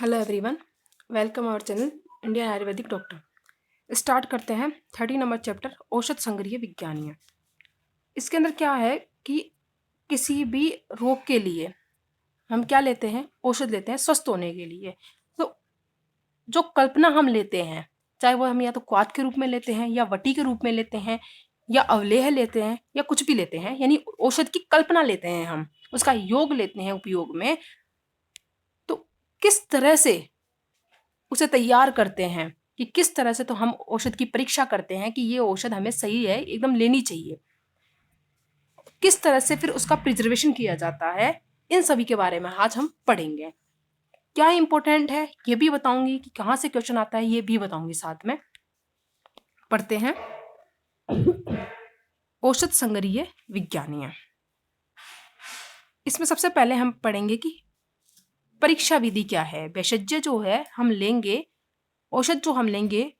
Hello everyone, welcome our channel Indian ayurvedic doctor. Start करते हैं 30 number chapter औषध संग्रह विज्ञानीय। इसके अंदर क्या है कि किसी भी रोग के लिए हम क्या लेते हैं, औषध लेते हैं स्वस्थ होने के लिए। तो जो कल्पना हम लेते हैं, चाहे वो हम या तो क्वाथ के रूप में लेते हैं या वटी के रूप में लेते हैं या अवलेह लेते हैं या कुछ भी लेते हैं, यानी औषध की कल्पना लेते हैं, हम उसका योग लेते हैं उपयोग में। तो किस तरह से उसे तैयार करते हैं, कि किस तरह से तो हम औषध की परीक्षा करते हैं कि ये औषध हमें सही है, एकदम लेनी चाहिए। किस तरह से फिर उसका प्रिजर्वेशन किया जाता है, इन सभी के बारे में आज हम पढ़ेंगे। क्या इंपॉर्टेंट है ये भी बताऊंगी, कि कहाँ से क्वेश्चन आता है ये भी बताऊंगी साथ में। पढ़ते हैं औषध संग्रह विज्ञानीय। इसमें सबसे पहले हम पढ़ेंगे कि परीक्षा विधि क्या है। भेषज जो है हम लेंगे, औषध जो हम लेंगे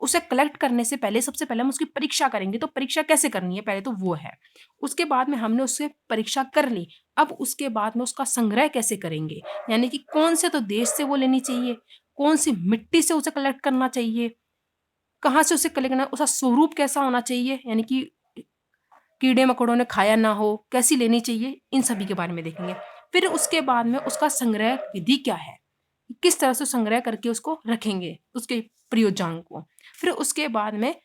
उसे कलेक्ट करने से पहले सबसे पहले हम उसकी परीक्षा करेंगे। तो परीक्षा कैसे करनी है, पहले तो वो है। उसके बाद में हमने उससे परीक्षा कर ली, अब उसके बाद में उसका संग्रह कैसे करेंगे, यानी कि कौन से तो देश से वो लेनी चाहिए, कौन सी मिट्टी से उसे कलेक्ट करना चाहिए, कहाँ से उसे कलेक्ट करना, उसका स्वरूप कैसा होना चाहिए, यानी कि कीड़े मकोड़ों ने खाया ना हो, कैसी लेनी चाहिए, इन सभी के बारे में देखेंगे। फिर उसके बाद में उसका संग्रह विधि क्या है, किस तरह से संग्रह करके उसको रखेंगे, उसके प्रयोजन को। फिर उसके बाद में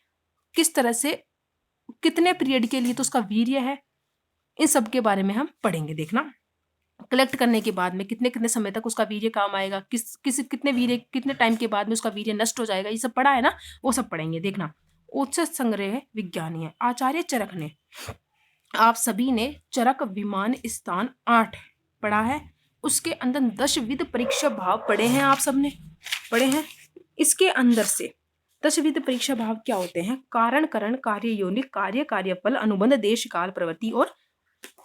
किस तरह से कितने पीरियड के लिए तो उसका वीर्य है, इन सब के बारे में हम पढ़ेंगे। देखना, कलेक्ट करने के बाद में कितने कितने समय तक उसका वीर्य काम आएगा, कितने वीर्य कितने टाइम के बाद में उसका वीर्य नष्ट हो जाएगा, ये सब पढ़ा है ना, वो सब पढ़ेंगे। देखना, औषध संग्रह विज्ञानी है आचार्य चरक ने, आप सभी ने चरक विमान स्थान 8 पढ़ा है। उसके अंदर 10 विध परीक्षा भाव पढ़े हैं, आप सबने पढ़े हैं। इसके अंदर से 10 विध परीक्षा भाव क्या होते हैं, कारण करण कार्य योनिक कार्य कार्यफल अनुबंध देश काल प्रवृत्ति और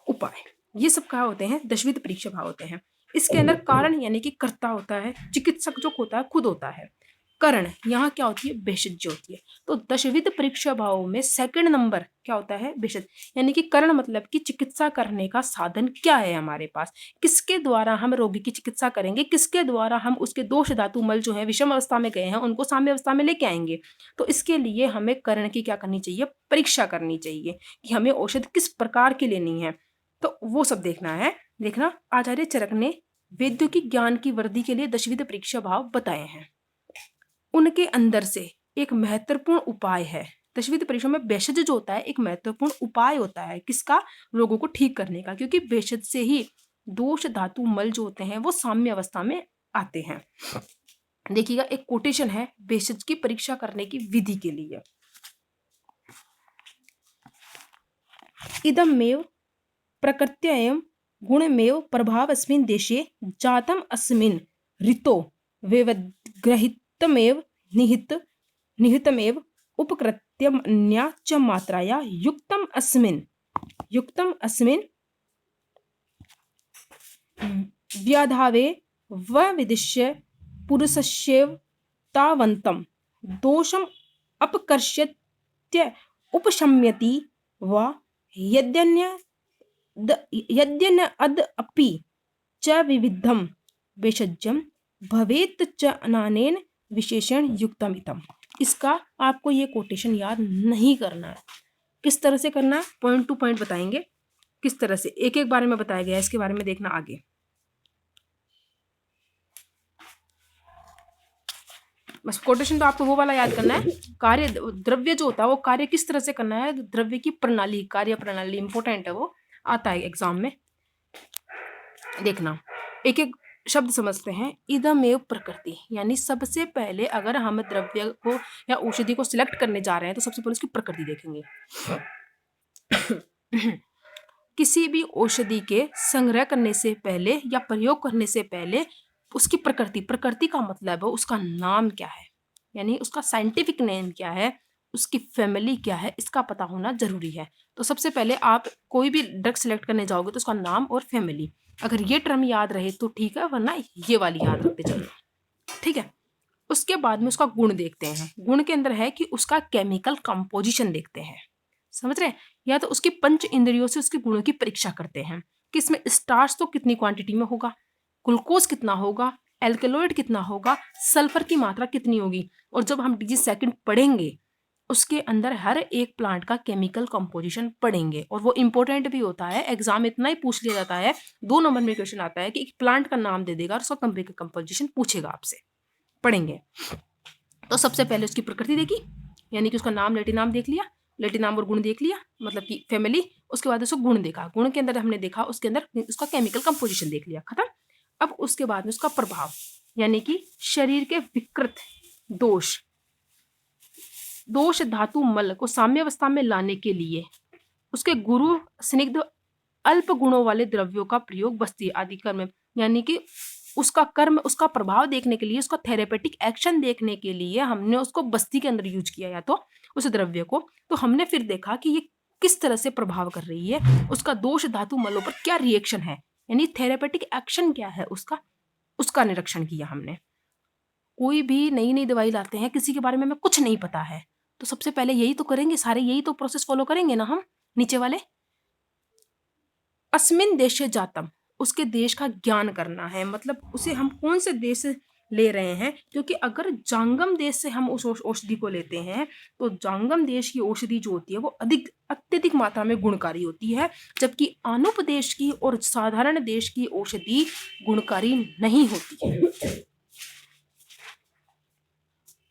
उपाय, ये सब क्या होते हैं, 10 विध परीक्षा भाव होते हैं। इसके अंदर कारण यानी कि कर्ता होता है, चिकित्सक जो होता है खुद होता है। करण यहाँ क्या होती है, भेषज होती है। तो 10 विध परीक्षा भावों में सेकंड नंबर क्या होता है, भेषज, यानी कि करण मतलब कि चिकित्सा करने का साधन क्या है हमारे पास, किसके द्वारा हम रोगी की चिकित्सा करेंगे, किसके द्वारा हम उसके दोष धातु मल जो है विषम अवस्था में गए हैं उनको साम्य अवस्था में लेके आएंगे। तो इसके लिए हमें करण की क्या करनी चाहिए, परीक्षा करनी चाहिए कि हमें औषध किस प्रकार की लेनी है। तो वो सब देखना है। देखना, आचार्य चरक ने वेद्यों की ज्ञान की वृद्धि के लिए 10 विध परीक्षा भाव बताए हैं। उनके अंदर से एक महत्वपूर्ण उपाय है, 10 विध परीक्षा में भेषज जो होता है एक महत्वपूर्ण उपाय होता है, किसका, रोगों को ठीक करने का, क्योंकि भेषज से ही दोष धातु मल जो होते हैं वो साम्य अवस्था में आते हैं। देखिएगा, एक कोटेशन है भेषज की परीक्षा करने की विधि के लिए। इदमेव प्रकृत्ययं गुणमेव प्रभावस्मिन् देशे जातम् अस्मिन् ऋतो व्यवग्रहितमेव निहितमेव उपकृत्यमन्या च मात्राया युक्तम् अस्मिन् व्याधावे वविदिश्य पुरुषस्यैव तावन्तं दोषम् अपकर्ष्यत्य उपशम्यति वा यद्यन्य अदपि च विविधं भेषजं भवेत् च अनेन विशेषण युक्तमितम्। इसका आपको ये कोटेशन याद नहीं करना है, किस तरह से करना है, पॉइंट टू पॉइंट बताएंगे किस तरह से, एक एक बारे में बताया गया है, इसके बारे में देखना आगे। बस कोटेशन तो आपको वो वाला याद करना है, कार्य द्रव्य जो होता है वो कार्य किस तरह से करना है, द्रव्य की प्रणाली, कार्य प्रणाली इंपॉर्टेंट है, वो आता है एग्जाम में। देखना, एक एक शब्द समझते हैं। इदमेव प्रकृति, यानी सबसे पहले अगर हम द्रव्य को या औषधि को सिलेक्ट करने जा रहे हैं तो सबसे पहले उसकी प्रकृति देखेंगे। किसी भी औषधि के संग्रह करने से पहले या प्रयोग करने से पहले उसकी प्रकृति, प्रकृति का मतलब है उसका नाम क्या है, यानी उसका साइंटिफिक नेम क्या है, उसकी फैमिली क्या है, इसका पता होना जरूरी है। तो सबसे पहले आप कोई भी ड्रग सिलेक्ट करने जाओगे तो उसका नाम और फैमिली, अगर ये टर्म याद रहे तो ठीक है, वरना ये वाली याद रखते चलो, ठीक है। उसके बाद में उसका गुण देखते हैं, गुण के अंदर है कि उसका केमिकल कंपोजिशन देखते हैं, समझ रहे हैं, या तो उसकी पंच इंद्रियों से उसके गुणों की परीक्षा करते हैं कि इसमें स्टार्च तो कितनी क्वांटिटी में होगा, ग्लूकोज कितना होगा, एल्केलॉइड कितना होगा, सल्फर की मात्रा कितनी होगी। और जब हम डिजिट सेकंड पढ़ेंगे उसके अंदर हर एक प्लांट का केमिकल कंपोजिशन पढ़ेंगे, और वो इंपॉर्टेंट भी होता है। एग्जाम इतना ही पूछ लिया जाता है, 2 नंबर में क्वेश्चन आता है कि एक प्लांट का नाम दे देगा और उसका केमिकल कंपोजिशन पूछेगा आपसे, पढ़ेंगे। तो सबसे पहले उसकी प्रकृति देखी, यानी कि उसका नाम, लेटिन नाम देख लिया, लेटिन नाम और गुण देख लिया, मतलब कि फैमिली। उसके बाद उसको गुण देखा, गुण के अंदर हमने देखा उसके अंदर उसका केमिकल कंपोजिशन देख लिया, खत्म। अब उसके बाद में उसका प्रभाव, यानी कि शरीर के विकृत दोष धातु मल को साम्यावस्था में लाने के लिए उसके गुरु स्निग्ध अल्प गुणों वाले द्रव्यों का प्रयोग बस्ती आदि कर्म में, यानी कि उसका कर्म, उसका प्रभाव देखने के लिए, उसका थेरेपेटिक एक्शन देखने के लिए हमने उसको बस्ती के अंदर यूज किया, या तो उस द्रव्य को। तो हमने फिर देखा कि ये किस तरह से प्रभाव कर रही है, उसका दोष धातु मलों पर क्या रिएक्शन है, यानी थेरेपेटिक एक्शन क्या है उसका निरीक्षण किया हमने। कोई भी नई नई दवाई लाते हैं, किसी के बारे में हमें कुछ नहीं पता है, तो सबसे पहले यही तो करेंगे, सारे यही तो प्रोसेस फॉलो करेंगे ना हम, नीचे वाले। अस्मिन देशे जातम, उसके देश का ज्ञान करना है, मतलब उसे हम कौन से देश से ले रहे हैं, क्योंकि अगर जांगम देश से हम उस औषधि को लेते हैं तो जांगम देश की औषधि जो होती है वो अत्यधिक मात्रा में गुणकारी होती है, जबकि आनुप देश की और साधारण देश की औषधि गुणकारी नहीं होती है।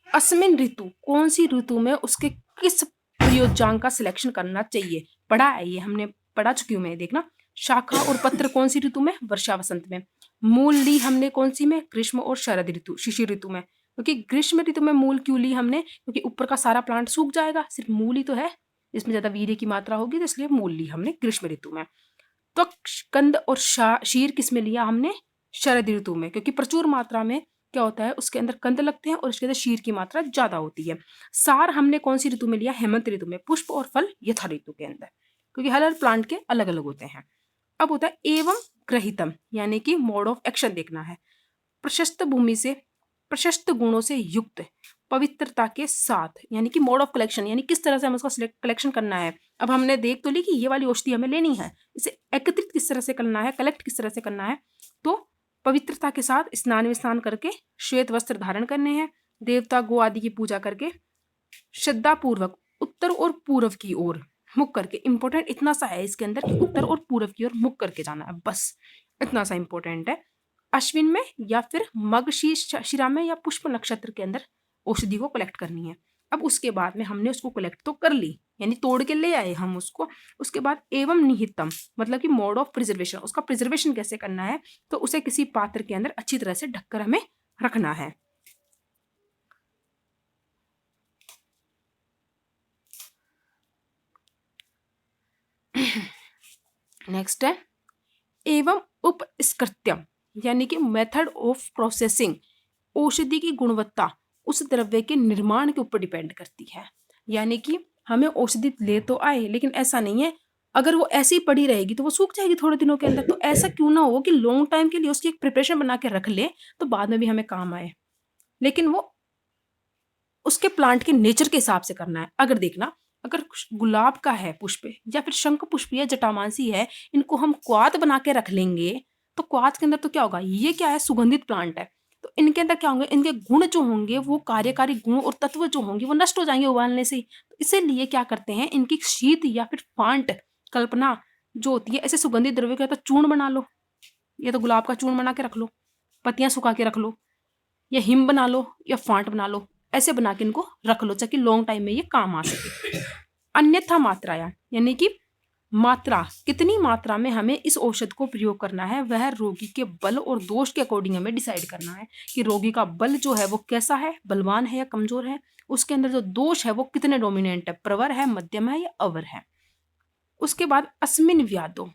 अस्मिन ऋतु, कौन सी ऋतु में उसके किस प्रयोजांग का सिलेक्शन करना चाहिए, पढ़ा है ये, हमने पढ़ा चुकी हूं मैं, देखना। शाखा और पत्र कौन सी ऋतु में, वर्षा वसंत में। मूल ली हमने कौन सी में, ग्रीष्म और शरद ऋतु, शिशिर ऋतु में। क्योंकि ग्रीष्म ऋतु में मूल क्यों ली हमने, क्योंकि ऊपर का सारा प्लांट सूख जाएगा, सिर्फ मूल ही तो है, इसमें ज्यादा वीर्य की मात्रा होगी, तो इसलिए मूल ली हमने ग्रीष्म ऋतु में। तो कंद और शीर किस में लिया हमने, शरद ऋतु में, क्योंकि प्रचुर मात्रा में क्या होता है उसके अंदर कंद लगते हैं और उसके अंदर शीर की मात्रा ज्यादा होती है। सार हमने कौन सी ऋतु में लिया, हेमंत ऋतु में। पुष्प और फल यथा ऋतु के अंदर, क्योंकि हर प्लांट के अलग अलग होते हैं। अब होता है एवं ग्रहितम, यानी कि मोड ऑफ एक्शन देखना है। प्रशस्त भूमि से, प्रशस्त गुणों से युक्त, पवित्रता के साथ, यानी कि मोड ऑफ कलेक्शन, यानी किस तरह से हमें उसका कलेक्शन करना है। अब हमने देख तो ली कि ये वाली औषधि हमें लेनी है, इसे एकत्रित किस तरह से करना है, कलेक्ट किस तरह से करना है। तो पवित्रता के साथ स्नान विस्नान करके श्वेत वस्त्र धारण करने हैं, देवता गो आदि की पूजा करके श्रद्धा पूर्वक उत्तर और पूर्व की ओर मुख करके, इंपॉर्टेंट इतना सा है इसके अंदर कि उत्तर और पूर्व की ओर मुख करके जाना है, बस इतना सा इंपॉर्टेंट है। अश्विन में या फिर मगशिरा में या पुष्प नक्षत्र के अंदर औषधि को कलेक्ट करनी है। अब उसके बाद में हमने उसको कलेक्ट तो कर ली, यानी तोड़ के ले आए हम उसको। उसके बाद एवं निहितम, मतलब कि मोड ऑफ प्रिजर्वेशन, उसका प्रिजर्वेशन कैसे करना है, तो उसे किसी पात्र के अंदर अच्छी तरह से ढककर हमें रखना है। नेक्स्ट है एवं उपस्कृत्यम, यानी कि मेथड ऑफ प्रोसेसिंग। औषधि की गुणवत्ता उस द्रव्य के निर्माण के ऊपर डिपेंड करती है, यानी कि हमें औषधि ले तो आए, लेकिन ऐसा नहीं है अगर वो ऐसी ही पड़ी रहेगी तो वो सूख जाएगी थोड़े दिनों के अंदर। तो ऐसा क्यों ना हो कि लॉन्ग टाइम के लिए उसकी एक प्रिपरेशन बना के रख ले, तो बाद में भी हमें काम आए, लेकिन वो उसके प्लांट के नेचर के हिसाब से करना है। अगर देखना, अगर गुलाब का है पुष्प या फिर शंख पुष्प या जटामांसी है, इनको हम क्वाथ बना के रख लेंगे, तो क्वाथ के अंदर तो क्या होगा, ये क्या है, सुगंधित प्लांट है, तो इनके अंदर क्या होंगे, इनके गुण जो होंगे, वो कार्यकारी गुण और तत्व जो होंगे वो नष्ट हो जाएंगे उबालने से। तो इसीलिए क्या करते हैं, इनकी शीत या फिर फांट कल्पना जो होती है, ऐसे सुगंधित द्रव्य का तो चूर्ण बना लो, या तो गुलाब का चूर्ण बना के रख लो, पत्तियां सुखा के रख लो, या हिम बना लो, या फांट बना लो, ऐसे बना के इनको रख लो ताकि लॉन्ग टाइम में ये काम आ सके। अन्यथा मात्राया, यानी कि मात्रा, कितनी मात्रा में हमें इस औषध को प्रयोग करना है, वह रोगी के बल और दोष के अकॉर्डिंग हमें डिसाइड करना है कि रोगी का बल जो है वो कैसा है, बलवान है या कमजोर है, उसके अंदर जो दोष है वो कितने डोमिनेंट है, प्रवर है, मध्यम है या अवर है। उसके बाद अस्मिन व्याधो,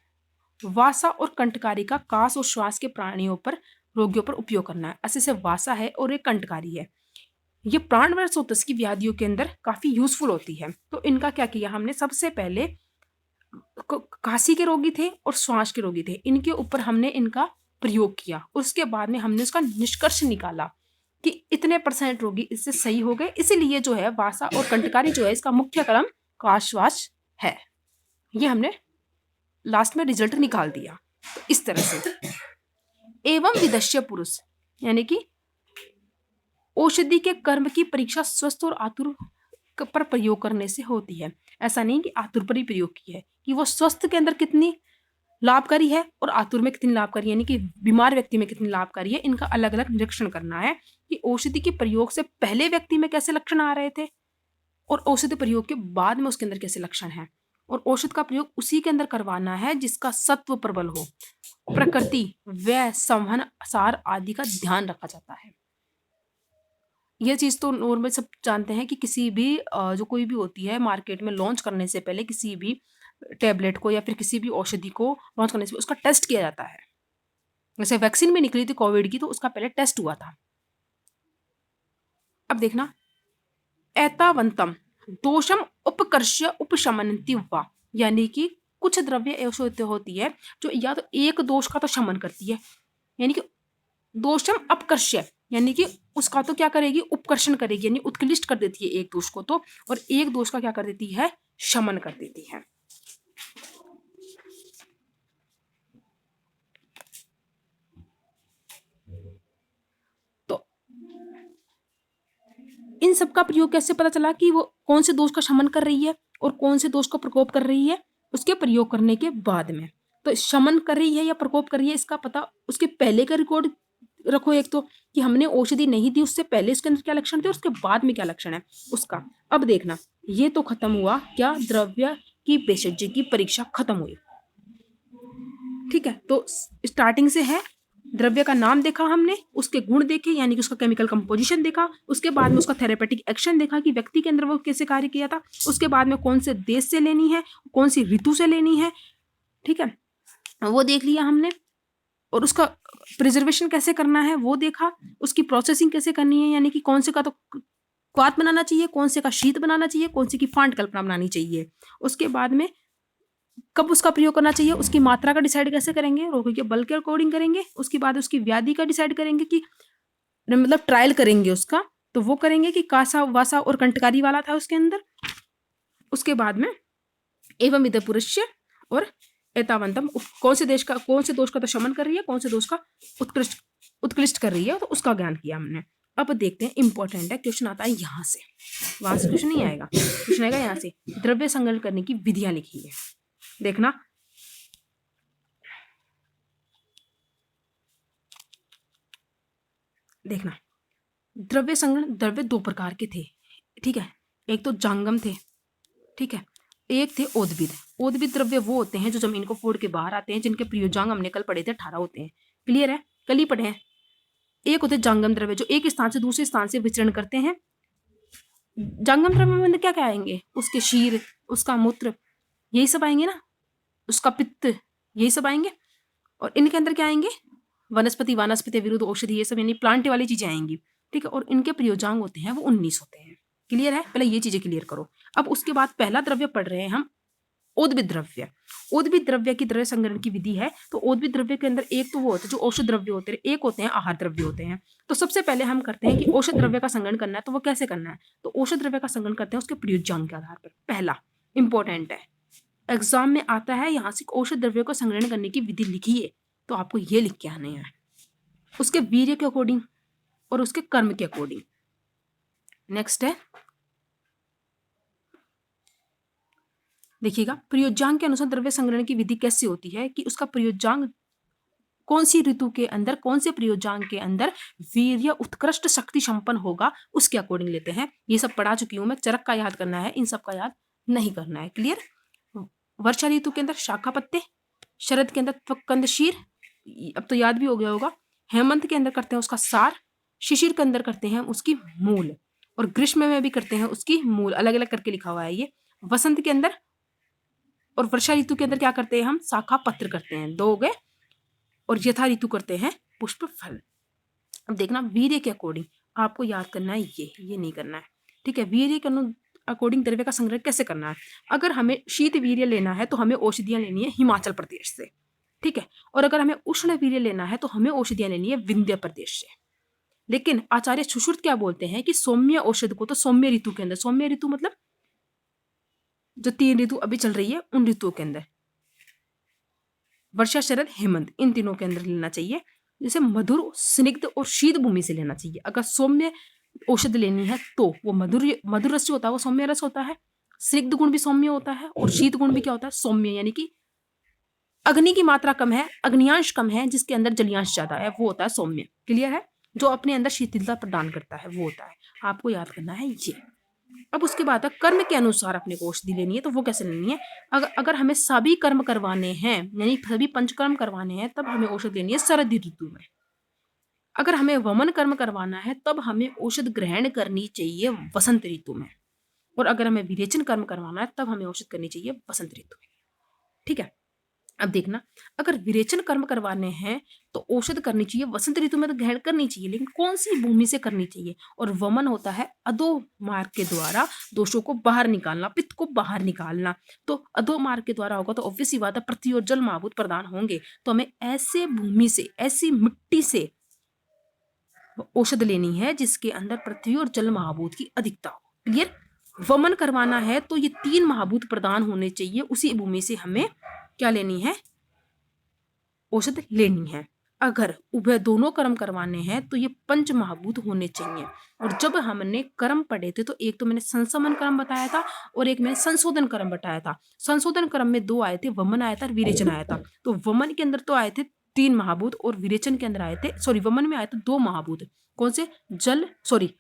वासा और कंटकारी का कास और श्वास के प्राणियों पर, रोगियों पर उपयोग करना है। ऐसे से वासा है और एक कंटकारी है, ये प्राणवर्षोत्स की व्याधियों के अंदर काफी यूजफुल होती है। तो इनका क्या किया हमने, सबसे पहले काशी के रोगी थे और श्वास के रोगी थे, इनके ऊपर हमने इनका प्रयोग किया। उसके बाद में हमने उसका निष्कर्ष निकाला कि इतने % रोगी इससे सही हो गए, इसीलिए जो है वासा और कंटकारी जो है इसका मुख्य क्रम काश श्वास है। ये हमने लास्ट में रिजल्ट निकाल दिया। तो इस तरह से एवं विदश्य पुरुष, यानी कि औषधि के कर्म की परीक्षा स्वस्थ और आतुर पर प्रयोग करने से होती है। ऐसा नहीं कि आतुर पर ही प्रयोग की है, कि वो स्वस्थ के अंदर कितनी लाभकारी है और आतुर में कितनी लाभकारी, यानी कि बीमार व्यक्ति में कितनी लाभकारी है, इनका अलग अलग निरीक्षण करना है कि औषधि के प्रयोग से पहले व्यक्ति में कैसे लक्षण आ रहे थे और औषधि प्रयोग के बाद में उसके अंदर कैसे लक्षण है। और औषध का प्रयोग उसी के अंदर करवाना है जिसका सत्व प्रबल हो, प्रकृति व संवहन सार आदि का ध्यान रखा जाता है। यह चीज तो नॉर्मल सब जानते हैं कि किसी भी जो कोई भी होती है मार्केट में लॉन्च करने से पहले किसी भी टेबलेट को या फिर किसी भी औषधि को लॉन्च करने से पहले उसका टेस्ट किया जाता है। जैसे वैक्सीन भी निकली थी कोविड की, तो उसका पहले टेस्ट हुआ था। अब देखना, एतावंतम दोषम उपकर्ष्य उपशमनति वा, यानी कि कुछ द्रव्य ऐसे होती है जो या तो एक दोष का तो शमन करती है, यानी कि दोषम अपकर्ष्य, यानी कि उसका तो क्या करेगी, उपकर्षण करेगी, यानी उत्कृष्ट कर देती है एक दोष को तो, और एक दोष का क्या कर देती है, शमन कर देती है। तो इन सब का प्रयोग कैसे पता चला कि वो कौन से दोष का शमन कर रही है और कौन से दोष का प्रकोप कर रही है, उसके प्रयोग करने के बाद में। तो शमन कर रही है या प्रकोप कर रही है इसका पता उसके पहले का रिकॉर्ड रखो, एक तो कि हमने औषधि नहीं दी उससे पहले उसके अंदर क्या लक्षण थे और उसके बाद में क्या लक्षण है उसका। अब देखना, ये तो खत्म हुआ क्या, द्रव्य की भेषज की परीक्षा खत्म हुई। ठीक है, तो स्टार्टिंग से है, द्रव्य का नाम देखा हमने, उसके गुण देखे यानी कि उसका केमिकल कंपोजिशन देखा, उसके बाद में उसका थेरेपेटिक एक्शन देखा कि व्यक्ति के अंदर वो कैसे कार्य किया था, उसके बाद में कौन से देश से लेनी है, कौन सी ऋतु से लेनी है, ठीक है वो देख लिया हमने, और उसका प्रिजर्वेशन कैसे करना है वो देखा, उसकी प्रोसेसिंग कैसे करनी है, यानी कि कौन से का तो क्वाथ बनाना चाहिए, कौन से का शीत बनाना चाहिए, कौन से की फांट कल्पना बनानी चाहिए, उसके बाद में कब उसका प्रयोग करना चाहिए, उसकी मात्रा का डिसाइड कैसे करेंगे, रोगी के बल के अकॉर्डिंग करेंगे, उसके बाद उसकी व्याधि का डिसाइड करेंगे कि मतलब ट्रायल करेंगे उसका, तो वो करेंगे कि कासा वासा और कंटकारी वाला था उसके अंदर, उसके बाद में एवं इधर पुरुष्य और एतावंतम कौन से दोष का तो शमन कर रही है, कौन से दोष का उत्कृष्ट कर रही है, तो उसका ज्ञान किया हमने। अब देखते हैं, इंपॉर्टेंट है, क्वेश्चन आता है यहाँ से, वहां से क्वेश्चन नहीं आएगा, क्वेश्चन आएगा यहाँ से, द्रव्य संग्रहण करने की विधियां लिखी है। देखना, द्रव्य संग्रहण, द्रव्य दो प्रकार के थे, ठीक है, एक तो जांगम थे, ठीक है, एक थे ओदविद। ओदविद द्रव्य वो होते हैं जो जमीन को फोड़ के बाहर आते हैं, जिनके प्रयोजांग हमने कल पढ़े थे 18 होते हैं, क्लियर है, कल ही पढ़े हैं। एक होते जांगम द्रव्य जो एक स्थान से दूसरे स्थान से विचरण करते हैं। जांगम द्रव्य में क्या क्या आएंगे, उसके शीर, उसका मूत्र, यही सब आएंगे ना, उसका पित्त, यही सब आएंगे। और इनके अंदर क्या आएंगे, वनस्पति वानस्पति विरुद्ध औषधि, ये सब यानी प्लांट वाली चीजें आएंगी, ठीक है। और इनके प्रयोजांग होते हैं वो 19 होते हैं, क्लियर है, पहले ये चीजें क्लियर करो। अब उसके बाद पहला द्रव्य पढ़ रहे हैं हम, औद्भिद द्रव्य। औद्भिद द्रव्य की द्रव्य संग्रहण की विधि है। तो औद्भिद द्रव्य के अंदर एक तो वो होते हैं जो औषध द्रव्य होते हैं, एक होते हैं आहार द्रव्य होते हैं। तो सबसे पहले हम करते हैं कि औषध द्रव्य का संग्रहण करना है, तो वो कैसे करना है, तो औषध द्रव्य का संग्रहण करते हैं उसके प्रयोजांग के आधार पर। पहला इंपॉर्टेंट है, एग्जाम में आता है, यहाँ से औषध द्रव्य को संग्रहण करने की विधि लिखिए, तो आपको ये लिख के आने हैं, उसके वीर्य के अकॉर्डिंग और उसके कर्म के अकॉर्डिंग। नेक्स्ट है, देखिएगा, प्रयोजांग के अनुसार द्रव्य संग्रहण की विधि कैसे होती है कि उसका प्रयोजांग कौन सी ऋतु के अंदर, कौन से प्रयोजांग के अंदर वीर्य उत्कृष्ट शक्ति संपन्न होगा, उसके अकॉर्डिंग लेते हैं। ये सब पढ़ा चुकी हूं मैं, चरक का याद करना है, इन सब का याद नहीं करना है, क्लियर। वर्षा ऋतु के अंदर शाखा पत्ते, शरद के अंदर त्वकंद शीर, अब तो याद भी हो गया होगा। हेमंत के अंदर करते हैं उसका सार, शिशिर के अंदर करते हैं उसकी मूल, और ग्रीष्म में भी करते हैं उसकी मूल, अलग अलग करके लिखा हुआ है ये। वसंत के अंदर और वर्षा ऋतु के अंदर क्या करते हैं हम, शाखा पत्र करते हैं, दो हो गए, और यथा ऋतु करते हैं पुष्प फल। अब देखना, वीर्य के अकॉर्डिंग आपको याद करना है, ये नहीं करना है, ठीक है। वीर्य के अकॉर्डिंग द्रव्य का संग्रह कैसे करना है, अगर हमें शीत वीर्य लेना है तो हमें औषधियां लेनी है हिमाचल प्रदेश से, ठीक है। और अगर हमें उष्ण वीर्य लेना है तो हमें औषधियां लेनी है विंध्य प्रदेश से। लेकिन आचार्य सुश्रुत क्या बोलते हैं कि सौम्य औषध को तो सौम्य ऋतु के अंदर, सौम्य ऋतु मतलब जो 3 ऋतु अभी चल रही है उन ऋतुओं के अंदर, वर्षा शरद हेमंत, इन तीनों के अंदर लेना चाहिए। जैसे मधुर, स्निग्ध और शीत भूमि से लेना चाहिए। अगर सौम्य औषध लेनी है तो वो मधुर रस जो होता है वो सौम्य रस होता है, स्निग्ध गुण भी सौम्य होता है, और शीत गुण भी क्या होता है, सौम्य, यानी कि अग्नि की मात्रा कम है, अग्नियांश कम है, जिसके अंदर जलियांश ज्यादा है, वो होता है सौम्य। क्लियर है? जो अपने अंदर शीतलता प्रदान करता है वो होता है। आपको याद करना है ये। अब उसके बाद कर्म के अनुसार अपने को औषधि लेनी है, तो वो कैसे लेनी है? अगर हमें सभी कर्म करवाने हैं, यानी सभी पंचकर्म करवाने हैं, तब हमें औषध लेनी है शरद ऋतु में। अगर हमें वमन कर्म करवाना है तब हमें औषध ग्रहण करनी चाहिए वसंत ऋतु में। और अगर हमें विरेचन कर्म करवाना है तब हमें औषध करनी चाहिए वसंत ऋतु में। ठीक है? अब देखना, अगर विरेचन कर्म करवाने हैं तो औषध करनी चाहिए वसंत ऋतु में, तो ग्रहण करनी चाहिए, लेकिन कौन सी भूमि से करनी चाहिए? और वमन होता है अधो मार्ग के द्वारा दोषों को बाहर निकालना, पित्त को बाहर निकालना। तो अधो मार्ग के द्वारा होगा तो ऑब्वियस सी बात है पृथ्वी और जल महाभूत प्रदान होंगे। तो हमें ऐसे भूमि से, ऐसी मिट्टी से औषध लेनी है जिसके अंदर पृथ्वी और जल महाभूत की अधिकता हो। क्लियर? वमन करवाना है तो ये 3 महाभूत प्रदान होने चाहिए, उसी भूमि से हमें क्या लेनी है? औषध लेनी है। अगर उभय दोनों कर्म करवाने हैं तो ये 5 महाभूत होने चाहिए। और जब हमने कर्म पढ़े थे तो एक तो मैंने संसमन कर्म बताया था और एक मैंने संशोधन कर्म बताया था। संशोधन कर्म में 2 आए थे, वमन आया था और विरेचन आया था। तो वमन के अंदर तो आए थे 3 महाभूत और विरेचन के अंदर आए थे, सॉरी, वमन में आए थे 2 महाभूत। कौन से? जल, सॉरी,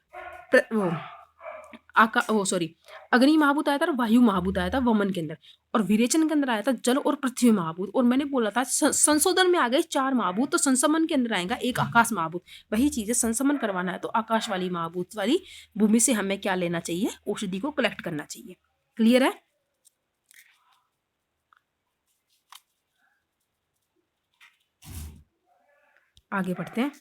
अग्नि महाभूत आया था और वायु महाभूत आया था वमन के अंदर, और विरेचन के अंदर आया था जल और पृथ्वी महाभूत। और मैंने बोला था संशोधन में आ गए 4 महाभूत, तो संसमन के अंदर आएगा एक आकाश महाभूत। वही चीज है, संसमन करवाना है तो आकाश वाली महाभूत वाली भूमि से हमें क्या लेना चाहिए? औषधि को कलेक्ट करना चाहिए। क्लियर है? आगे बढ़ते हैं।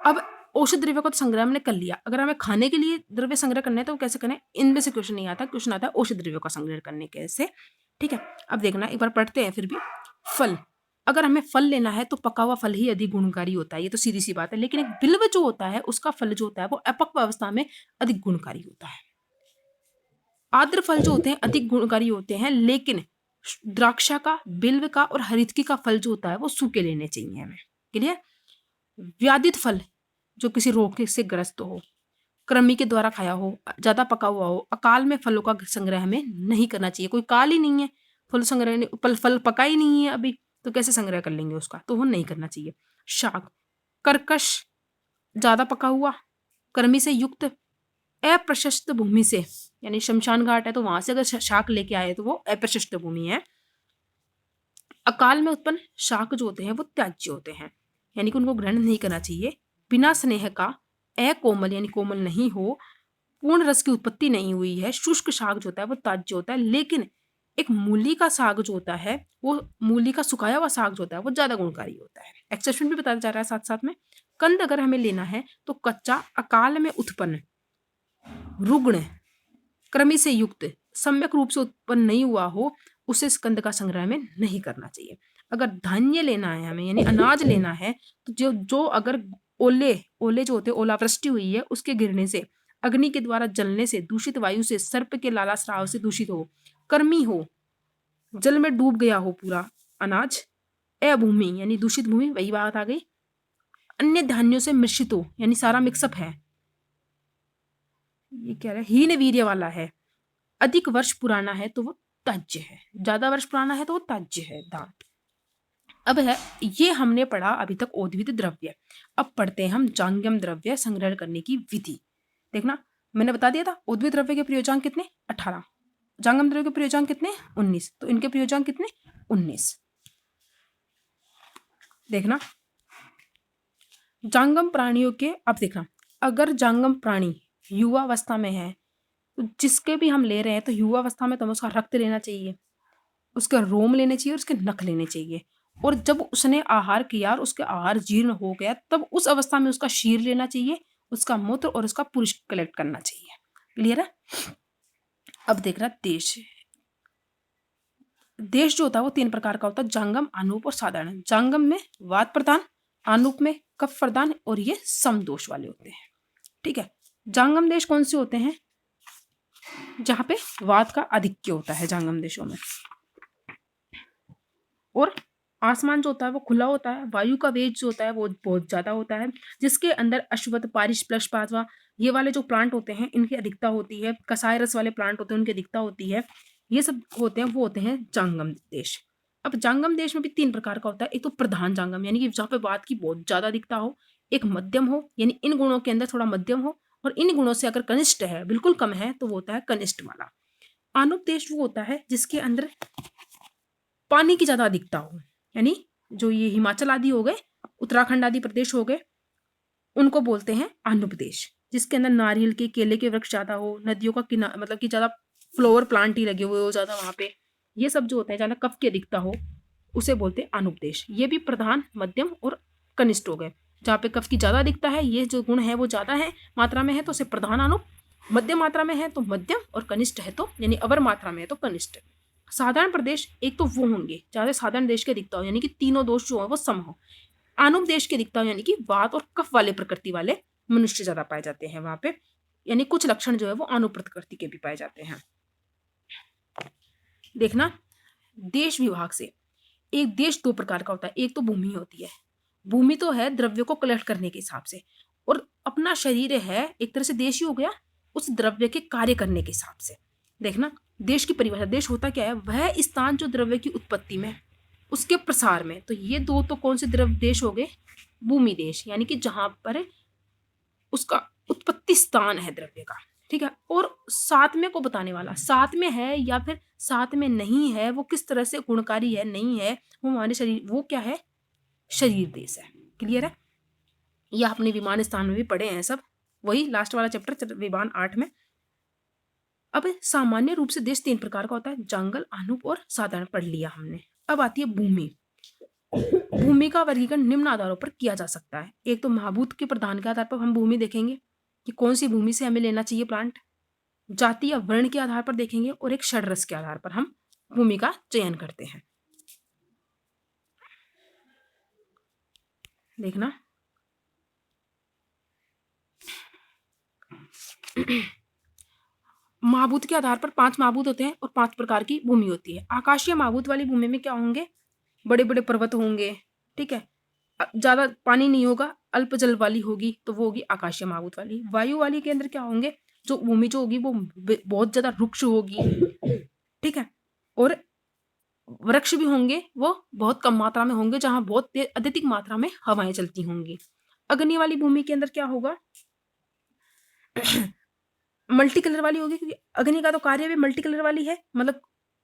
अब औषध द्रव्य का तो संग्रह हमने कर लिया। अगर हमें खाने के लिए द्रव्य संग्रह करना है तो कैसे करें? इनमें से क्वेश्चन नहीं आता, क्वेश्चन आता है औषध द्रव्य का संग्रह करने कैसे। ठीक है? अब देखना, एक बार पढ़ते हैं फिर भी। फल, अगर हमें फल लेना है तो पका हुआ फल ही अधिक गुणकारी होता है, ये तो सीधी सी बात है। लेकिन एक बिल्व जो होता है उसका फल जो होता है वो अपक्व अवस्था में अधिक गुणकारी होता है। आर्द्र फल जो होते हैं अधिक गुणकारी होते हैं, लेकिन द्राक्षा का, बिल्व का और हरितकी का फल जो होता है वो सूखे लेने चाहिए हमें। क्लियर? व्याधित फल जो किसी रोग से ग्रस्त हो, कृमि के द्वारा खाया हो, ज्यादा पका हुआ हो, अकाल में फलों का संग्रह हमें नहीं करना चाहिए। कोई काल ही नहीं है, फल संग्रह, फल पका ही नहीं है अभी, तो कैसे संग्रह कर लेंगे उसका? तो वो नहीं करना चाहिए। शाक, कर्कश, ज्यादा पका हुआ, कृमि से युक्त, अप्रशस्त भूमि से, यानी शमशान घाट है तो वहां से अगर शाक लेके आए तो वो अप्रशस्त भूमि है। अकाल में उत्पन्न शाक जो होते हैं वो त्याज्य होते हैं, यानी कि उनको ग्रहण नहीं करना चाहिए। बिना स्नेह का, अकोमल यानी कोमल नहीं हो, पूर्ण रस की उत्पत्ति नहीं हुई है, शुष्क शाक जो होता है वो त्याज्य होता है। लेकिन एक मूली का साग जो होता है, वो मूली का सुखाया हुआ साग जो होता है वो ज्यादा गुणकारी होता है। एक्सेप्शन भी बताया जा रहा है साथ साथ में। कंद अगर हमें लेना है तो कच्चा, अकाल में उत्पन्न, रुग्ण, कृमि से युक्त, सम्यक रूप से उत्पन्न नहीं हुआ हो, उसे स्कंद का संग्रह में नहीं करना चाहिए। अगर धान्य लेना है हमें, यानी अनाज लेना है, तो जो अगर ओले ओले जो होते हैं, ओलावृष्टि हुई है उसके गिरने से, अग्नि के द्वारा जलने से, दूषित वायु से, सर्प के लाला स्राव से दूषित हो, कर्मी हो, जल में डूब गया हो पूरा अनाज, अभूमि यानी दूषित भूमि, वही बात आ गई, अन्य धान्यों से मिश्रित हो, यानी सारा मिक्सअप है, ये क्या है, हीन वीर्य वाला है, अधिक वर्ष पुराना है तो वो त्याज्य है, ज्यादा वर्ष पुराना है तो वो त्याज्य है दान। अब है, ये हमने पढ़ा अभी तक औद्भिद द्रव्य। अब पढ़ते हैं हम जांगम द्रव्य संग्रह करने की विधि। देखना, मैंने बता दिया था औद्भिद द्रव्य के प्रयोजन कितने? 18। जांगम द्रव्य के प्रयोजन कितने? 19। तो इनके प्रयोजन कितने? 19। देखना, जांगम प्राणियों के, अब देखना, अगर जांगम प्राणी युवा अवस्था में है तो जिसके भी हम ले रहे हैं तो युवा अवस्था में तो हमें उसका रक्त लेना चाहिए, उसके रोम लेने चाहिए और उसके नख लेने चाहिए। और जब उसने आहार किया और उसका आहार जीर्ण हो गया तब उस अवस्था में उसका शीर लेना चाहिए, उसका मूत्र और उसका पुरुष कलेक्ट करना चाहिए। क्लियर है? अब देखना, देश जो होता है वो 3 प्रकार का होता है, जांगम, अनूप और साधारण। जांगम में वात प्रदान, अनूप में कफ प्रदान, और ये समदोष वाले होते हैं। ठीक है? जांगम देश कौन से होते हैं? जहां पे वात का आधिक्य होता है जांगम देशों में। और आसमान जो होता है वो खुला होता है, वायु का वेग जो होता है वो बहुत ज्यादा होता है, जिसके अंदर अश्वत्थ, पारिश, प्लस पांचवा, ये वाले जो प्लांट होते हैं इनकी अधिकता होती है, कसाय रस वाले प्लांट होते हैं उनकी अधिकता होती है, ये सब होते हैं वो होते हैं जांगम देश। अब जांगम देश में भी 3 प्रकार का होता है। एक तो प्रधान जांगम यानी कि जहाँ पे बात की बहुत ज्यादा अधिकता हो, एक मध्यम हो यानी इन गुणों के अंदर थोड़ा मध्यम हो, और इन गुणों से अगर कनिष्ठ है, बिल्कुल कम है, तो वो होता है कनिष्ठ वाला। आनुप देश वो होता है जिसके अंदर पानी की ज्यादा अधिकता हो, यानी जो ये हिमाचल आदि हो गए, उत्तराखंड आदि प्रदेश हो गए, उनको बोलते हैं आनुप देश, जिसके अंदर नारियल के, केले के वृक्ष ज्यादा हो, नदियों का किनारा मतलब कि ज्यादा फ्लोवर प्लांट ही लगे हुए हो ज्यादा वहां पे, ये सब जो होता है ज्यादा कफ की अधिकता हो, उसे बोलते हैं आनुप देश। ये भी प्रधान, मध्यम और कनिष्ठ हो गए। जहाँ पे कफ की ज्यादा अधिकता है, ये जो गुण है वो ज्यादा है मात्रा में है तो उसे प्रधान आनुप, मध्यम मात्रा में है तो मध्यम, और कनिष्ठ है तो यानी अवर मात्रा में है तो कनिष्ठ। साधारण प्रदेश एक तो वो होंगे जहाँ साधारण देश की अधिकता हो यानी कि तीनों दोष जो है वो सम हो। आनुप देश की अधिकता हो यानी कि वात और कफ वाले प्रकृति वाले मनुष्य ज्यादा पाए जाते हैं वहां पे, यानी कुछ लक्षण जो है वो आनुप प्रकृति के भी पाए जाते हैं। देखना, देश विभाग से एक देश 2 प्रकार का होता है। एक तो भूमि होती है, भूमि तो है द्रव्य को कलेक्ट करने के हिसाब से, और अपना शरीर है एक तरह से देश ही हो गया उस द्रव्य के कार्य करने के हिसाब से। देखना, देश की परिभाषा, देश होता क्या है, वह स्थान जो द्रव्य की उत्पत्ति में, उसके प्रसार में, तो ये 2 तो कौन से द्रव्य देश हो गए, भूमि देश, यानी कि जहां पर उसका उत्पत्ति स्थान है द्रव्य का, ठीक है। और साथ में को बताने वाला, साथ में है या फिर साथ में नहीं है, वो किस तरह से गुणकारी है नहीं है, वो हमारे शरीर, वो क्या है, शरीर देश है। क्लियर है, ये आपने विमान स्थान में भी पढ़े हैं सब, वही लास्ट वाला चैप्टर विमान 8 में। अब सामान्य रूप से देश 3 प्रकार का होता है, जंगल, आनुप और साधारण, पढ़ लिया हमने। अब आती है भूमि। भूमि का वर्गीकरण निम्न आधारों पर किया जा सकता है। एक तो महाभूत के प्रधान के आधार पर हम भूमि देखेंगे कि कौन सी भूमि से हमें लेना चाहिए प्लांट, जाति या वर्ण के आधार पर देखेंगे, और एक षड्रस के आधार पर हम भूमि का चयन करते हैं। देखना, महाभूत के आधार पर 5 महाभूत होते हैं और 5 प्रकार की भूमि होती है। आकाशीय महाभूत वाली भूमि में क्या होंगे, बड़े बड़े पर्वत होंगे, ठीक है, ज्यादा पानी नहीं होगा, अल्प जल वाली होगी तो वो होगी आकाशीय महाभूत वाली। वायु वाली के अंदर क्या होंगे, जो भूमि जो होगी वो बहुत ज्यादा रुक्ष होगी, ठीक है, और वृक्ष भी होंगे वो बहुत कम मात्रा में होंगे, जहां बहुत अत्यधिक मात्रा में हवाएं चलती होंगी। अग्नि वाली भूमि के अंदर क्या होगा, मल्टी कलर वाली होगी, क्योंकि अग्नि का तो कार्य भी मल्टी कलर वाली है, मतलब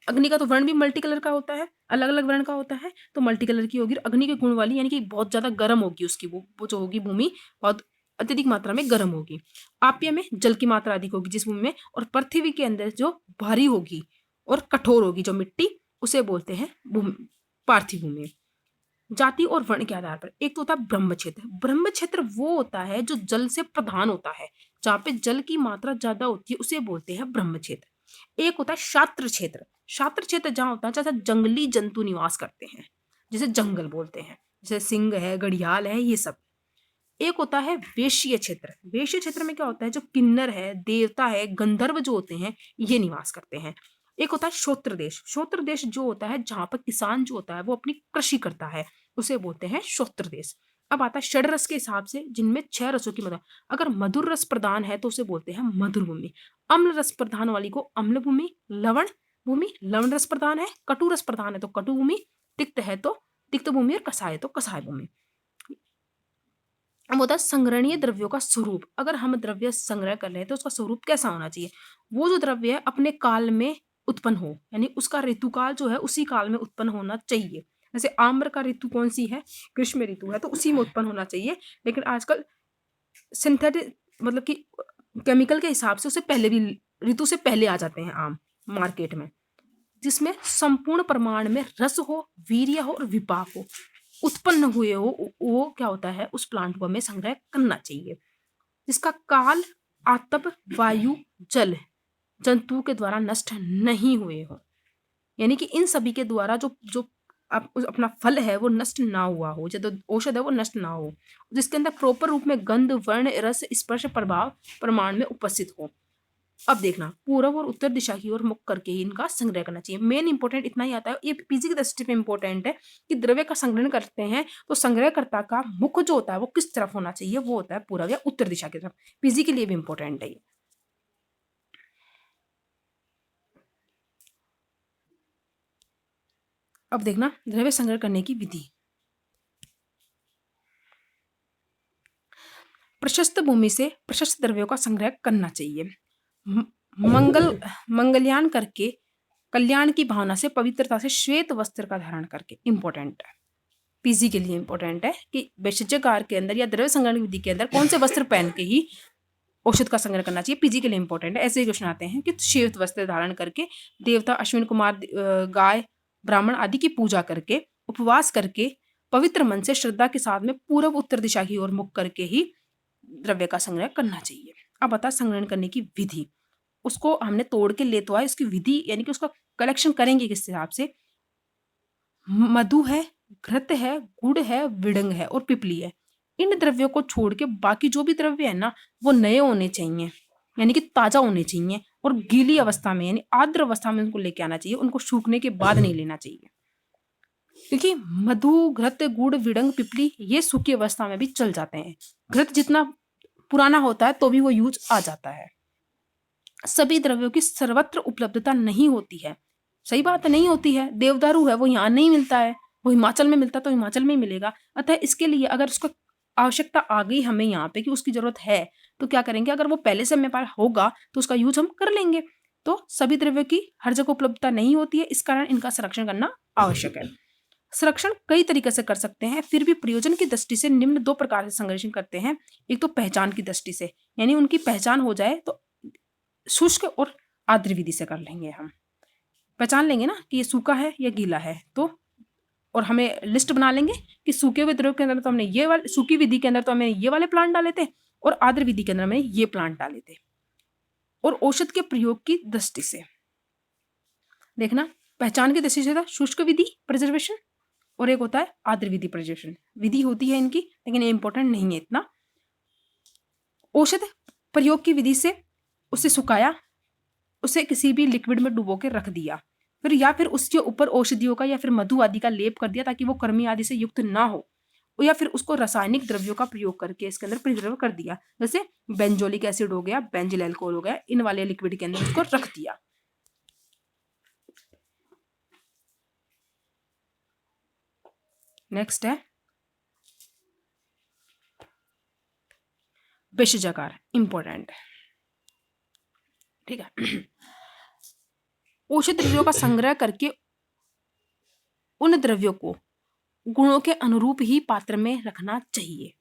अग्नि का तो वर्ण भी मल्टी कलर का होता है, अलग अलग वर्ण का होता है, तो मल्टी कलर की होगी। अग्नि के गुण वाली यानी कि बहुत ज्यादा गर्म होगी उसकी, वो जो होगी भूमि बहुत अत्यधिक मात्रा में गर्म होगी। आप्य में जल की मात्रा अधिक होगी जिस भूमि में, और पृथ्वी के अंदर जो भारी होगी और कठोर होगी जो मिट्टी, उसे बोलते हैं पार्थिव भूमि। जाति और वर्ण के आधार पर एक तो होता है ब्रह्म क्षेत्र। ब्रह्म क्षेत्र वो होता है जो जल से प्रधान होता है, जहां पे जल की मात्रा ज्यादा होती है उसे बोलते हैं ब्रह्म क्षेत्र। एक होता है शात्र क्षेत्र। शात्र क्षेत्र जहां होता है जैसे जंगली जंतु निवास करते हैं, जैसे जंगल बोलते हैं, जैसे सिंह है, घड़ियाल है, ये सब। एक होता है वेश्य क्षेत्र। वेश्य क्षेत्र में क्या होता है, जो किन्नर है, देवता है, गंधर्व जो होते हैं, ये निवास करते हैं। एक होता है श्रोत्र देश। श्रोत्र देश जो होता है जहां पर किसान जो होता है वो अपनी कृषि करता है, उसे बोलते हैं श्रोत्र देश। अब आता है षड रस के हिसाब से, जिनमें 6 रसों की मदद, अगर मधुर रस प्रधान है तो उसे बोलते हैं मधुर भूमि। अम्ल रस प्रधान वाली को अम्ल भूमि, लवण भूमि, लवण रस प्रधान है, कटु रस प्रधान है तो कटु भूमि, तिक्त है तो तिक्त भूमि, और कसाय है तो कसाय भूमि। अब होता है संग्रहणीय द्रव्यों का स्वरूप। अगर हम द्रव्य संग्रह कर रहे हैं तो उसका स्वरूप कैसा होना चाहिए, वो जो द्रव्य है अपने काल में उत्पन्न हो, यानी उसका ऋतुकाल जो है उसी काल में उत्पन्न होना चाहिए। जैसे आम्र का ऋतु कौन सी है, ग्रीष्म ऋतु है, तो उसी में उत्पन्न होना चाहिए। लेकिन आजकल सिंथेटिक मतलब कि केमिकल के हिसाब से उसे पहले भी, ऋतु से पहले आ जाते हैं आम मार्केट में, जिसमें संपूर्ण प्रमाण में रस हो, वीर्य हो और विपाक हो, उत्पन्न हुए हो, वो क्या होता है, उस प्लांट को हमें संग्रह करना चाहिए, जिसका काल आतप, वायु, जल, जंतु के द्वारा नष्ट नहीं हुए हो, यानी कि इन सभी के द्वारा जो जो अपना फल है वो नष्ट ना हुआ हो, जो औषध है वो नष्ट ना हो, जिसके अंदर प्रॉपर रूप में गंध, वर्ण, रस, स्पर्श, प्रभाव प्रमाण में उपस्थित हो। अब देखना, पूर्व और उत्तर दिशा की ओर मुख करके ही इनका संग्रह करना चाहिए। मेन इंपॉर्टेंट इतना ही आता है, ये पीजी की दृष्टि पे इंपॉर्टेंट है कि द्रव्य का संग्रहण करते हैं तो संग्रहकर्ता का मुख जो होता है वो किस तरफ होना चाहिए, वो होता है पूर्व या उत्तर दिशा की तरफ। पीजी के लिए भी इंपॉर्टेंट है ये। अब देखना, द्रव्य संग्रह करने की विधि। प्रशस्त भूमि से प्रशस्त द्रव्यों का संग्रह करना चाहिए। मंगलयान करके, कल्याण की भावना से, पवित्रता से, श्वेत वस्त्र का धारण करके। इंपॉर्टेंट है, पीजी के लिए इंपॉर्टेंट है कि वैशज्यकार के अंदर या द्रव्य संग्रहण विधि के अंदर कौन से वस्त्र पहन के ही औषध का संग्रह करना चाहिए। पीजी के लिए इंपॉर्टेंट है। ऐसे ही क्वेश्चन आते हैं कि श्वेत वस्त्र धारण करके, देवता अश्विन कुमार, गाय, ब्राह्मण आदि की पूजा करके, उपवास करके, पवित्र मन से श्रद्धा के साथ में पूर्व उत्तर दिशा की ओर मुख करके ही द्रव्य का संग्रह करना चाहिए। अब बता संग्रहण करने की विधि, उसको हमने तोड़ के ले तो आए, उसकी विधि यानी कि उसका कलेक्शन करेंगे किस हिसाब से। मधु है, घृत है, गुड़ है, विडंग है और पिपली है। इन द्रव्यों को छोड़ के बाकी जो भी द्रव्य है ना वो नए होने चाहिए, यानी कि ताजा होने चाहिए, और गीली अवस्था में यानी आर्द्र अवस्था में उनको लेके आना चाहिए, उनको सूखने के बाद नहीं लेना चाहिए। क्योंकि मधु, घृत, गुड़, विडंग, पिपली ये सूखी अवस्था में भी चल जाते हैं। घृत जितना पुराना होता है तो भी वो यूज आ जाता है। सभी द्रव्यों की सर्वत्र उपलब्धता नहीं होती है। सही बात है, नहीं होती है। देवदारू है वो यहाँ नहीं मिलता है, वो हिमाचल में मिलता तो हिमाचल में ही मिलेगा। अतः इसके लिए अगर उसको आवश्यकता आ गई हमें यहाँ पे कि उसकी जरूरत है तो क्या करेंगे, अगर वो पहले से हमें पास होगा तो उसका यूज हम कर लेंगे। तो सभी द्रव्यों की हर जगह उपलब्धता नहीं होती है, इस कारण इनका संरक्षण करना आवश्यक है। संरक्षण कई तरीके से कर सकते हैं, फिर भी प्रयोजन की दृष्टि से निम्न दो प्रकार से संरक्षण करते हैं। एक तो पहचान की दृष्टि से, यानी उनकी पहचान हो जाए तो शुष्क और आर्द्र विधि से कर लेंगे। हम पहचान लेंगे ना कि ये सूखा है या गीला है, तो और हमें लिस्ट बना लेंगे कि सूखे हुए द्रव्य के अंदर तो हमने ये वाले, सूखी विधि के अंदर तो हमने ये वाले प्लांट डाले थे और आर्द्र विधि के अंदर हमने ये प्लांट डाले थे। और औषध के प्रयोग की दृष्टि से देखना, पहचान की दृष्टि से था शुष्क विधि प्रिजर्वेशन, और एक होता है आर्द्र विधि प्रिजर्वेशन। विधि होती है इनकी लेकिन ये इंपॉर्टेंट नहीं है इतना। औषध प्रयोग की विधि से उसे सुखाया, उसे किसी भी लिक्विड में डुबो के रख दिया, फिर या फिर उसके ऊपर औषधियों का या फिर मधु आदि का लेप कर दिया ताकि वो कर्मी आदि से युक्त ना हो, या फिर उसको रासायनिक द्रव्यों का प्रयोग करके इसके अंदर प्रिजर्व कर दिया, जैसे बेंजोलिक एसिड हो गया, बेंजिल अल्कोहल हो गया, इन वाले लिक्विड के अंदर उसको रख दिया। नेक्स्ट है भेषजाकार, इंपॉर्टेंट है, ठीक है। औषध द्रव्यों का संग्रह करके उन द्रव्यों को गुणों के अनुरूप ही पात्र में रखना चाहिए।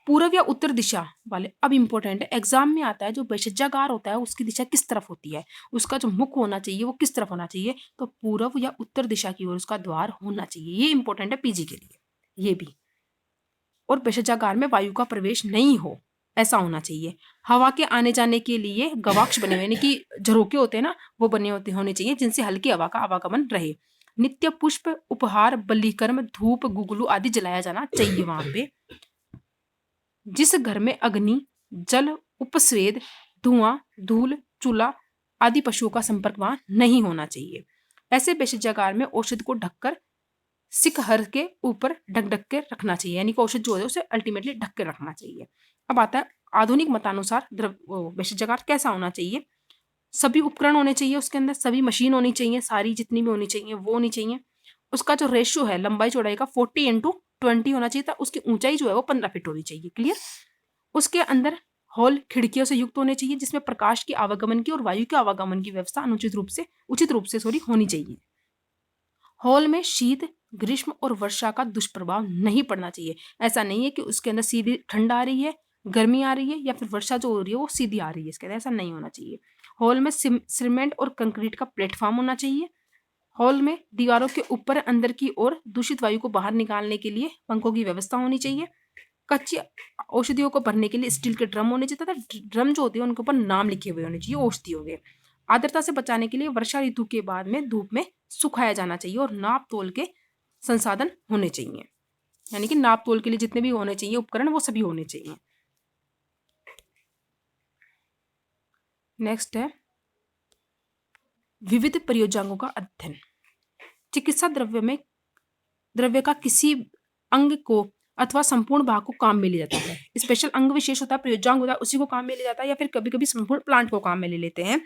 पूर्व या उत्तर दिशा वाले, अब इंपॉर्टेंट है, एग्जाम में आता है जो भेषजागार होता है उसकी दिशा किस तरफ होती है, उसका जो मुख होना चाहिए वो किस तरफ होना चाहिए, तो पूर्व या उत्तर दिशा की ओर उसका द्वार होना चाहिए। ये इंपॉर्टेंट है पीजी के लिए, ये भी। और भेषजागार में वायु का प्रवेश नहीं हो, ऐसा होना चाहिए। हवा के आने जाने के लिए गवाक्ष बने हुए, यानी कि झरोके होते हैं ना, वो बने होने चाहिए जिनसे हल्की हवा का आवागमन रहे। नित्य पुष्प, उपहार, बलिकर्म, धूप, गुगलू आदि जलाया जाना चाहिए वहां पे। जिस घर में अग्नि, जल, उपस्वेद, धुआं, धूल, चूल्हा आदि पशुओं का संपर्क वहां नहीं होना चाहिए। ऐसे भेषजागार में औषध को ढककर शिखर के ऊपर ढक ढक के रखना चाहिए, यानी कि औषध जो है उसे अल्टीमेटली ढक के रखना चाहिए। अब आता है आधुनिक मतानुसार भेषजागार कैसा होना चाहिए। सभी उपकरण होने चाहिए उसके अंदर, सभी मशीन होनी चाहिए, सारी जितनी भी होनी चाहिए वो होनी चाहिए। उसका जो रेशियो है लंबाई चौड़ाई का 40:20 होना चाहिए था। उसकी ऊंचाई जो है वो 15 फीट होनी चाहिए। क्लियर। उसके अंदर हॉल खिड़कियों से युक्त होने चाहिए जिसमें प्रकाश के आवागमन की और वायु के आवागमन की व्यवस्था उचित रूप से होनी चाहिए। हॉल में शीत, ग्रीष्म और वर्षा का दुष्प्रभाव नहीं पड़ना चाहिए। ऐसा नहीं है कि उसके अंदर सीधी ठंड आ रही है, गर्मी आ रही है, या फिर वर्षा जो हो रही है वो सीधी आ रही है इसके अंदर, ऐसा नहीं होना चाहिए। हॉल में सीमेंट और कंक्रीट का प्लेटफॉर्म होना चाहिए। हॉल में दीवारों के ऊपर अंदर की ओर दूषित वायु को बाहर निकालने के लिए पंखों की व्यवस्था होनी चाहिए। कच्ची औषधियों को भरने के लिए स्टील के ड्रम होने चाहिए तथा ड्रम जो होते हैं उनके ऊपर नाम लिखे हुए होने चाहिए औषधियों के। आर्द्रता से बचाने के लिए वर्षा ऋतु के बाद में धूप में सुखाया जाना चाहिए और नाप तोल के संसाधन होने चाहिए, यानी कि नाप तोल के लिए जितने भी होने चाहिए उपकरण वो सभी होने चाहिए। नेक्स्ट है विविध प्रयोजकों का अध्ययन। चिकित्सा द्रव्य का किसी अंग को अथवा संपूर्ण भाग को काम में लिया जाता है। स्पेशल अंग विशेष होता है, प्रयोजक होता है, उसी को काम में लिया जाता है, या फिर कभी कभी संपूर्ण प्लांट को काम में ले लेते हैं।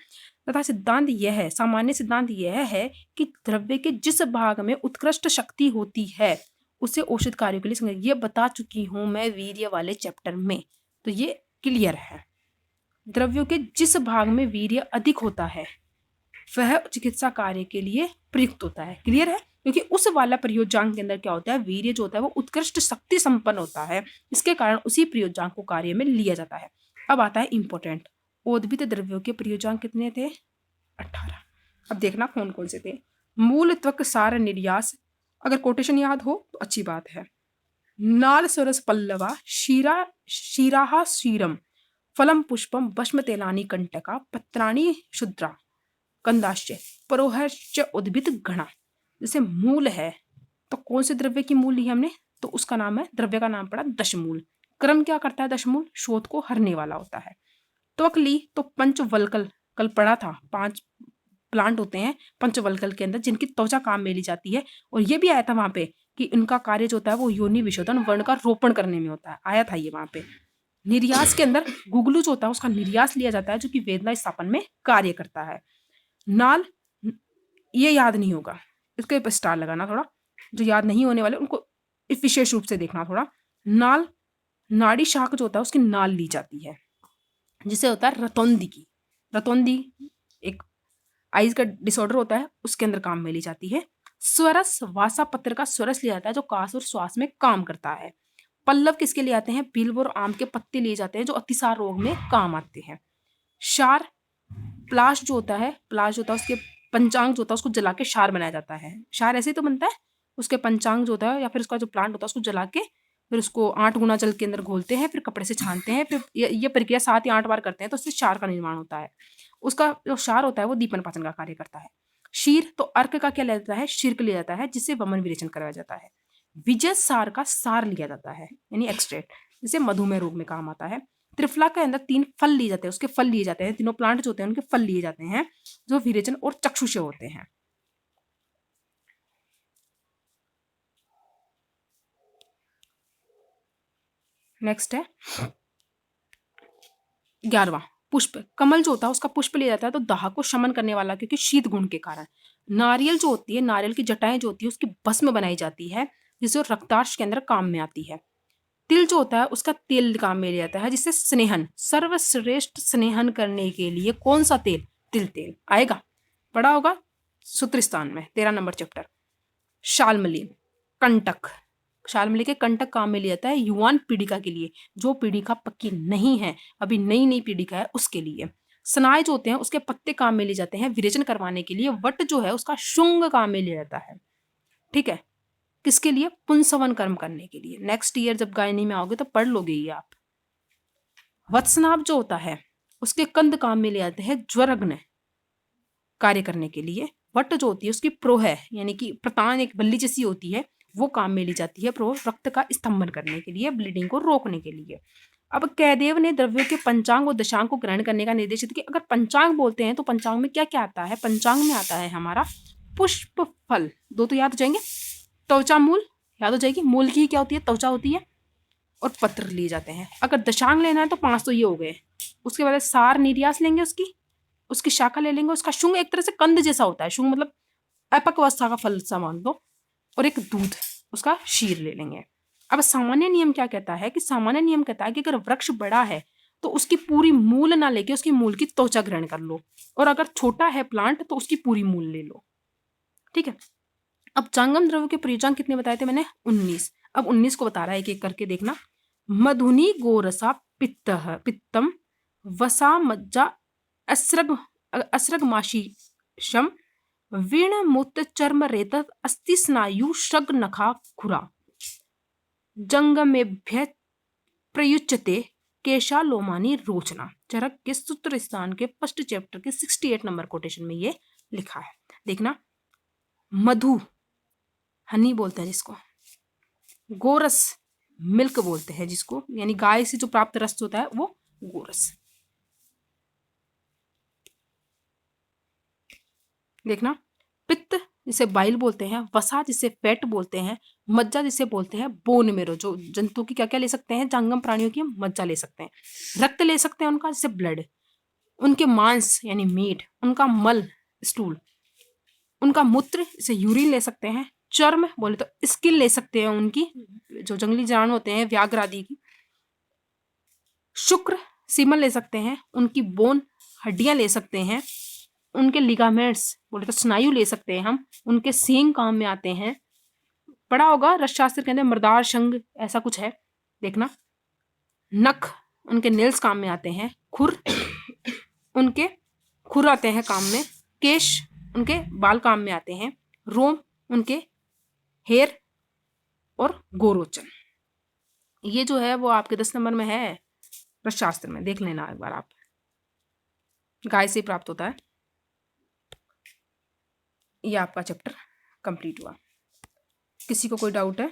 तथा सिद्धांत यह है, सामान्य सिद्धांत यह है कि द्रव्य के जिस भाग में उत्कृष्ट शक्ति होती है उसे औषध कार्यों के लिए ये बता चुकी हूं मैं वीर्य वाले चैप्टर में, तो ये क्लियर है। द्रव्यों के जिस भाग में वीर्य अधिक होता है वह चिकित्सा कार्य के लिए प्रयुक्त होता है। क्लियर है, क्योंकि उस वाला प्रयोजांग के अंदर क्या होता है, वीर्य जो होता है वो उत्कृष्ट शक्ति संपन्न होता है, इसके कारण उसी प्रयोजांग को कार्य में लिया जाता है। अब आता है इंपॉर्टेंट, उद्भिद द्रव्यों के प्रयोजांग कितने थे, 18। अब देखना कौन कौन से थे। मूल, त्वक, सार, निर्यास, अगर कोटेशन याद हो तो अच्छी बात है। नाल, सरस, पल्लवा, शीराहा, शीरम, फलम, पुष्पम, भस्म, तेलानी, कंटका, पत्राणी, शुद्रा, कंदाश्य, परोहश्च, उद्भिद गणा। जैसे मूल है तो कौन से द्रव्य की मूल ली हमने, तो उसका नाम है, द्रव्य का नाम पड़ा दशमूल। क्रम क्या करता है, दशमूल शोध को हरने वाला होता है। त्वक ली तो पंचवल्कल, कल पढ़ा था 5 प्लांट होते हैं पंचवल्कल के अंदर जिनकी त्वचा काम में ली जाती है, और ये भी आया था वहां पे कि इनका कार्य जो होता है वो योनि विशोधन, वर्ण का रोपण करने में होता है, आया था ये वहां पे। निर्यास के अंदर गुगलू जो होता है उसका निर्यास लिया जाता है जो कि वेदना स्थापन में कार्य करता है। नाल, ये याद नहीं होगा, इसके ऊपर स्टार लगाना थोड़ा, जो याद नहीं होने वाले उनको विशेष रूप से देखना थोड़ा। नाल, नाड़ी शाख जो होता है उसकी नाल ली जाती है, जिसे होता है रतौंदी की। रतौंदी एक आइज का डिसऑर्डर होता है, उसके अंदर काम में ली जाती है। स्वरस, वासा पत्र का स्वरस लिया जाता है जो कास और श्वास में काम करता है। पल्लव किसके लिए आते हैं, बिल्व और आम के पत्ते लिए जाते हैं जो अतिसार रोग में काम आते हैं। शार, प्लाश जो होता है, उसके पंचांग जो होता है उसको जला के क्षार बनाया जाता है। क्षार ऐसे ही तो बनता है, उसके पंचांग जो होता है या फिर उसका जो प्लांट होता है उसको जला के फिर उसको 8 गुना जल के अंदर घोलते हैं, फिर कपड़े से छानते हैं, फिर ये प्रक्रिया 7 या 8 बार करते हैं तो उससे क्षार का निर्माण होता है। उसका जो क्षार होता है वो दीपन पाचन का कार्य करता है। शीर तो अर्क का क्या लिया जाता है, शिर्क लिया जाता है जिससे वमन विरेचन करवाया जाता है। विजय सार का सार लिया जाता है यानी एक्सट्रैक्ट, जिसे मधुमेह रोग में काम आता है। त्रिफला के अंदर 3 फल लिए जाते हैं, उसके फल लिए जाते हैं, तीनों प्लांट जो होते हैं उनके फल लिए जाते हैं जो विरेचन और चक्षुषे होते हैं। नेक्स्ट है 11वां, पुष्प। कमल जो होता है उसका पुष्प लिया जाता है तो दाह को शमन करने वाला, क्योंकि शीत गुण के कारण। नारियल जो होती है, नारियल की जटाएं जो होती है उसकी भस्म बनाई जाती है जिससे रक्तार्श के अंदर काम में आती है। तिल जो होता है उसका तेल काम में लिया जाता है जिससे स्नेहन, सर्वश्रेष्ठ स्नेहन करने के लिए कौन सा तेल, तिल तेल आएगा, पढ़ा होगा सूत्र स्थान में 13 नंबर चैप्टर। शालमली, कंटक, शालमली के कंटक काम में लिया जाता है युवान पीड़िका के लिए, जो पीड़िका पक्की नहीं है, अभी नई नई पीड़िका है उसके लिए। सनाए जो होते हैं उसके पत्ते काम में लिए जाते हैं विरेचन करवाने के लिए। वट जो है उसका शुंग काम में लिया जाता है, ठीक है, किसके लिए, पुंसवन कर्म करने के लिए। नेक्स्ट ईयर जब गायनी में आओगे तो पढ़ लोगे ये आप। वत्सनाभ जो होता है उसके कंद काम में ले आते हैं ज्वरग्न कार्य करने के लिए। वट जो होती है उसकी प्रोह यानी कि प्रतान एक बल्ली जैसी होती है, वो काम में ली जाती है प्रोह रक्त का स्तंभन करने के लिए, ब्लीडिंग को रोकने के लिए। अब कैदेव ने द्रव्यों के पंचांग और दशांग को ग्रहण करने का निर्देश दिया कि अगर पंचांग बोलते हैं तो पंचांग में क्या क्या आता है, पंचांग में आता है हमारा पुष्प, फल, 2 तो याद हो जाएंगे, त्वचा, मूल याद हो जाएगी, मूल की क्या होती है, त्वचा होती है, और पत्र लिए जाते हैं। अगर दशांग लेना है तो 5 तो ये हो गए। उसके बाद सार निर्यास लेंगे, उसकी शाखा ले लेंगे। उसका शुंग एक तरह से कंद जैसा होता है, शुंग मतलब अपक्वावस्था का फल सा मान लो, और एक दूध उसका शीर ले लेंगे। अब सामान्य नियम क्या कहता है कि सामान्य नियम कहता है कि अगर वृक्ष बड़ा है तो उसकी पूरी मूल ना लेके उसकी मूल की त्वचा ग्रहण कर लो, और अगर छोटा है प्लांट तो उसकी पूरी मूल ले लो, ठीक है। अब चांगम द्रव्य के प्रयोजन कितने बताए थे मैंने, 19। अब 19 को बता रहा है एक एक करके देखना। मधुनी, गोरसा, पित्तम, वसा, मज्जा, अस्रग माशीशम, वीण, मूत्र, चर्म, रेतत, अस्थि, स्नायु, श्रग, नखा, खुरा, जंगमेभ्य प्रयुच्यते, केशा, लोमानी, रोचना। चरक के सूत्र स्थान के फर्स्ट चैप्टर के 68 नंबर कोटेशन में ये लिखा है, देखना। मधु हनी बोलते हैं जिसको, गोरस मिल्क बोलते हैं जिसको, यानी गाय से जो प्राप्त रस होता है वो गोरस। देखना, पित्त जिसे बाइल बोलते हैं, वसा जिसे फैट बोलते हैं, मज्जा जिसे बोलते हैं बोन मेरो, जो जंतु की क्या क्या ले सकते हैं, जंगम प्राणियों की हम मज्जा ले सकते हैं, रक्त ले सकते हैं उनका जैसे ब्लड, उनके मांस यानी मीट, उनका मल स्टूल, उनका मूत्र जैसे यूरिन ले सकते हैं, चर्म बोले तो स्किन ले सकते हैं उनकी, जो जंगली जानवर होते हैं व्याघ्र आदि की, शुक्र सीमन ले सकते हैं, उनकी बोन हड्डियां ले सकते हैं, उनके लिगामेंट्स बोले तो स्नायु ले सकते हैं हम, उनके सींग काम में आते हैं, पढ़ा होगा रसशास्त्र के अंदर मृदार शंग ऐसा कुछ है, देखना, नख उनके नेल्स काम में आते हैं, खुर उनके खुर आते हैं काम में, केश उनके बाल काम में आते हैं, रोम उनके हेयर, और गोरोचन। ये जो है वो आपके 10 नंबर में है रसशास्त्र में, देख लेना एक बार आप, गाय से प्राप्त होता है। ये आपका चैप्टर कंप्लीट हुआ। किसी को कोई डाउट है?